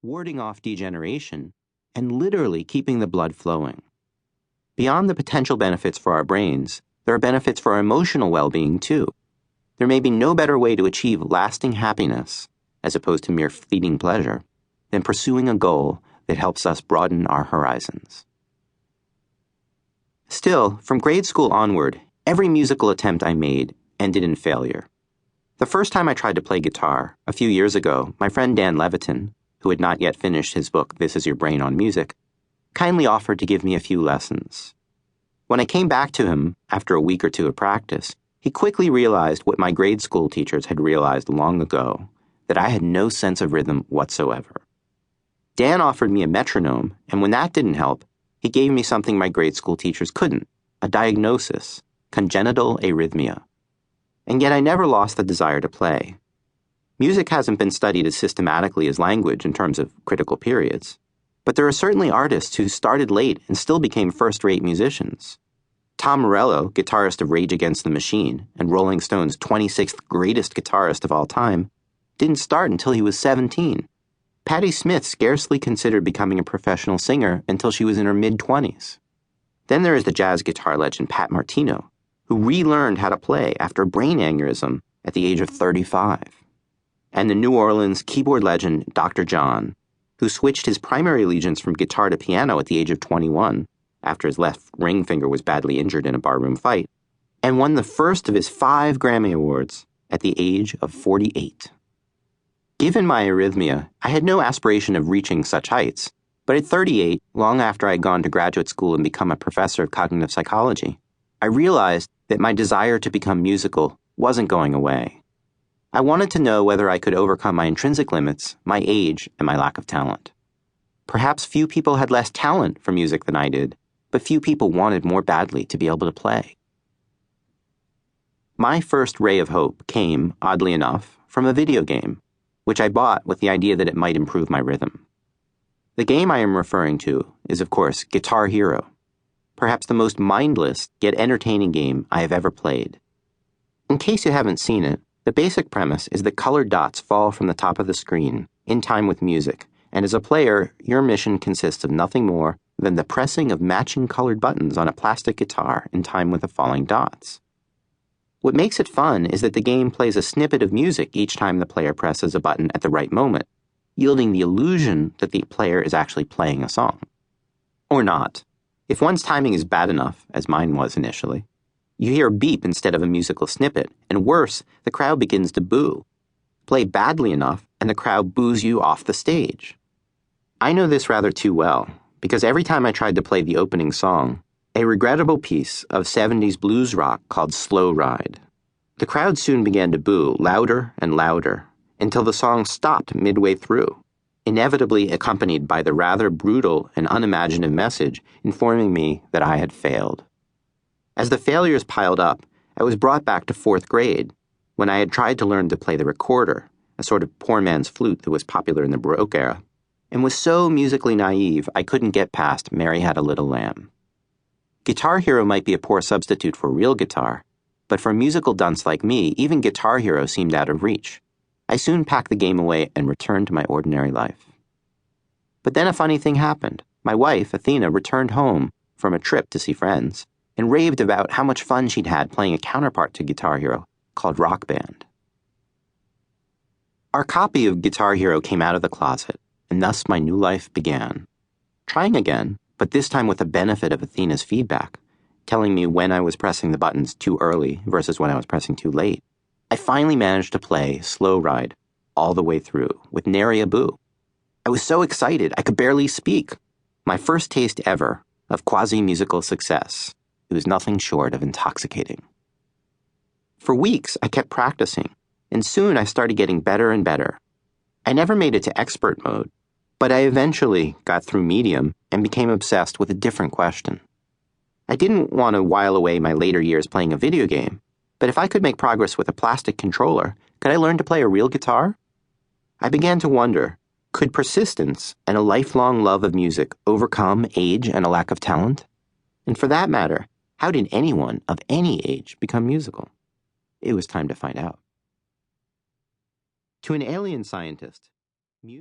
warding off degeneration, and literally keeping the blood flowing. Beyond the potential benefits for our brains, there are benefits for our emotional well-being too. There may be no better way to achieve lasting happiness, as opposed to mere fleeting pleasure, than pursuing a goal that helps us broaden our horizons. Still, from grade school onward, every musical attempt I made ended in failure. The first time I tried to play guitar, a few years ago, my friend Dan Levitin, who had not yet finished his book This Is Your Brain on Music, kindly offered to give me a few lessons. When I came back to him after a week or two of practice, he quickly realized what my grade school teachers had realized long ago, that I had no sense of rhythm whatsoever. Dan offered me a metronome, and when that didn't help, he gave me something my grade school teachers couldn't, a diagnosis, congenital arrhythmia. And yet I never lost the desire to play. Music hasn't been studied as systematically as language in terms of critical periods, but there are certainly artists who started late and still became first-rate musicians. Tom Morello, guitarist of Rage Against the Machine and Rolling Stone's 26th greatest guitarist of all time, didn't start until he was 17. Patti Smith scarcely considered becoming a professional singer until she was in her mid-20s. Then there is the jazz guitar legend Pat Martino, who relearned how to play after a brain aneurysm at the age of 35. And the New Orleans keyboard legend Dr. John, who switched his primary allegiance from guitar to piano at the age of 21, after his left ring finger was badly injured in a barroom fight, and won the first of his 5 Grammy Awards at the age of 48. Given my arrhythmia, I had no aspiration of reaching such heights, but at 38, long after I had gone to graduate school and become a professor of cognitive psychology, I realized that my desire to become musical wasn't going away. I wanted to know whether I could overcome my intrinsic limits, my age, and my lack of talent. Perhaps few people had less talent for music than I did, but few people wanted more badly to be able to play. My first ray of hope came, oddly enough, from a video game, which I bought with the idea that it might improve my rhythm. The game I am referring to is, of course, Guitar Hero, perhaps the most mindless yet entertaining game I have ever played. In case you haven't seen it, the basic premise is that colored dots fall from the top of the screen, in time with music, and as a player, your mission consists of nothing more than the pressing of matching colored buttons on a plastic guitar in time with the falling dots. What makes it fun is that the game plays a snippet of music each time the player presses a button at the right moment, yielding the illusion that the player is actually playing a song. Or not. If one's timing is bad enough, as mine was initially, you hear a beep instead of a musical snippet, and worse, the crowd begins to boo. Play badly enough, and the crowd boos you off the stage. I know this rather too well, because every time I tried to play the opening song, a regrettable piece of 70s blues rock called Slow Ride, the crowd soon began to boo louder and louder, until the song stopped midway through, inevitably accompanied by the rather brutal and unimaginative message informing me that I had failed. As the failures piled up, I was brought back to 4th grade, when I had tried to learn to play the recorder, a sort of poor man's flute that was popular in the Baroque era, and was so musically naive I couldn't get past Mary Had a Little Lamb. Guitar Hero might be a poor substitute for real guitar, but for a musical dunce like me, even Guitar Hero seemed out of reach. I soon packed the game away and returned to my ordinary life. But then a funny thing happened. My wife, Athena, returned home from a trip to see friends, and raved about how much fun she'd had playing a counterpart to Guitar Hero called Rock Band. Our copy of Guitar Hero came out of the closet, and thus my new life began. Trying again, but this time with the benefit of Athena's feedback, telling me when I was pressing the buttons too early versus when I was pressing too late, I finally managed to play Slow Ride all the way through with nary a boo. I was so excited I could barely speak. My first taste ever of quasi-musical success. It was nothing short of intoxicating. For weeks, I kept practicing, and soon I started getting better and better. I never made it to expert mode, but I eventually got through medium and became obsessed with a different question. I didn't want to while away my later years playing a video game, but if I could make progress with a plastic controller, could I learn to play a real guitar? I began to wonder, could persistence and a lifelong love of music overcome age and a lack of talent? And for that matter, how did anyone of any age become musical? It was time to find out. To an alien scientist, music